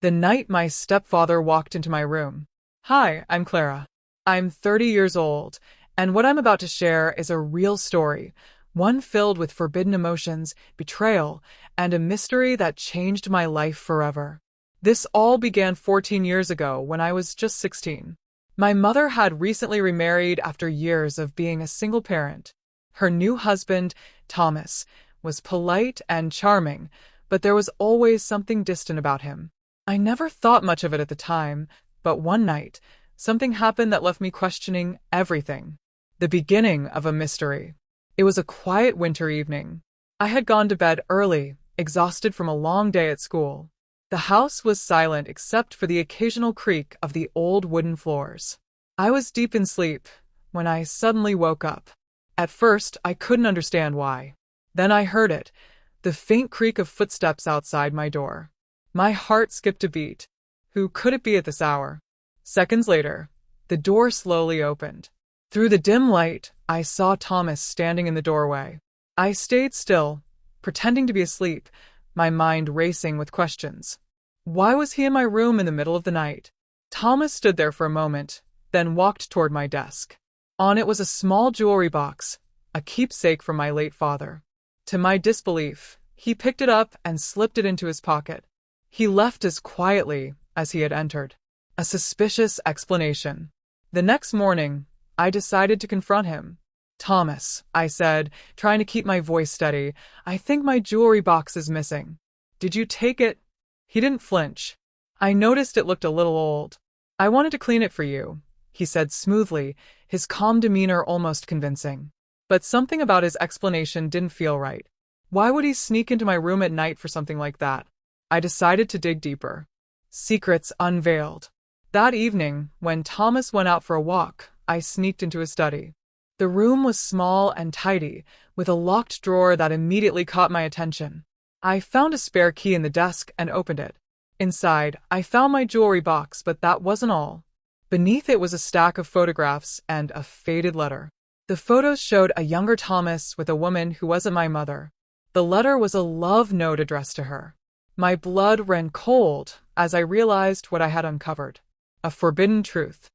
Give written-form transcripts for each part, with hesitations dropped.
The night my stepfather walked into my room. Hi, I'm Clara. I'm 30 years old, and what I'm about to share is a real story, one filled with forbidden emotions, betrayal, and a mystery that changed my life forever. This all began 14 years ago when I was just 16. My mother had recently remarried after years of being a single parent. Her new husband, Thomas, was polite and charming, but there was always something distant about him. I never thought much of it at the time, but one night, something happened that left me questioning everything. The beginning of a mystery. It was a quiet winter evening. I had gone to bed early, exhausted from a long day at school. The house was silent except for the occasional creak of the old wooden floors. I was deep in sleep when I suddenly woke up. At first, I couldn't understand why. Then I heard it, the faint creak of footsteps outside my door. My heart skipped a beat. Who could it be at this hour? Seconds later, the door slowly opened. Through the dim light, I saw Thomas standing in the doorway. I stayed still, pretending to be asleep, my mind racing with questions. Why was he in my room in the middle of the night? Thomas stood there for a moment, then walked toward my desk. On it was a small jewelry box, a keepsake from my late father. To my disbelief, he picked it up and slipped it into his pocket. He left as quietly as he had entered. A suspicious explanation. The next morning, I decided to confront him. "Thomas," I said, trying to keep my voice steady, "I think my jewelry box is missing. Did you take it?" He didn't flinch. I noticed it looked a little old. "I wanted to clean it for you," he said smoothly, his calm demeanor almost convincing. But something about his explanation didn't feel right. Why would he sneak into my room at night for something like that? I decided to dig deeper. Secrets unveiled. That evening, when Thomas went out for a walk, I sneaked into his study. The room was small and tidy, with a locked drawer that immediately caught my attention. I found a spare key in the desk and opened it. Inside, I found my jewelry box, but that wasn't all. Beneath it was a stack of photographs and a faded letter. The photos showed a younger Thomas with a woman who wasn't my mother. The letter was a love note addressed to her. My blood ran cold as I realized what I had uncovered. A forbidden truth.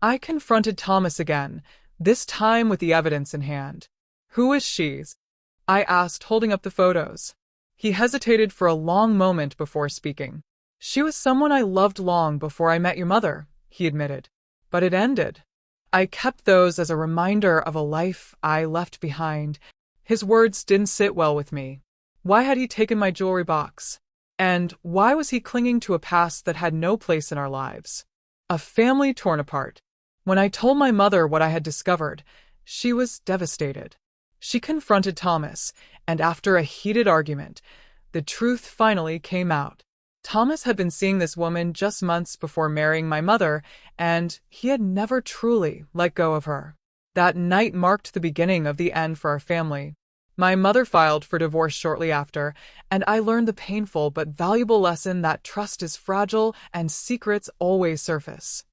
I confronted Thomas again, this time with the evidence in hand. "Who is she?" I asked, holding up the photos. He hesitated for a long moment before speaking. "She was someone I loved long before I met your mother," he admitted. "But it ended. I kept those as a reminder of a life I left behind." His words didn't sit well with me. Why had he taken my jewelry box? And why was he clinging to a past that had no place in our lives? A family torn apart. When I told my mother what I had discovered, she was devastated. She confronted Thomas, and after a heated argument, the truth finally came out. Thomas had been seeing this woman just months before marrying my mother, and he had never truly let go of her. That night marked the beginning of the end for our family. My mother filed for divorce shortly after, and I learned the painful but valuable lesson that trust is fragile and secrets always surface.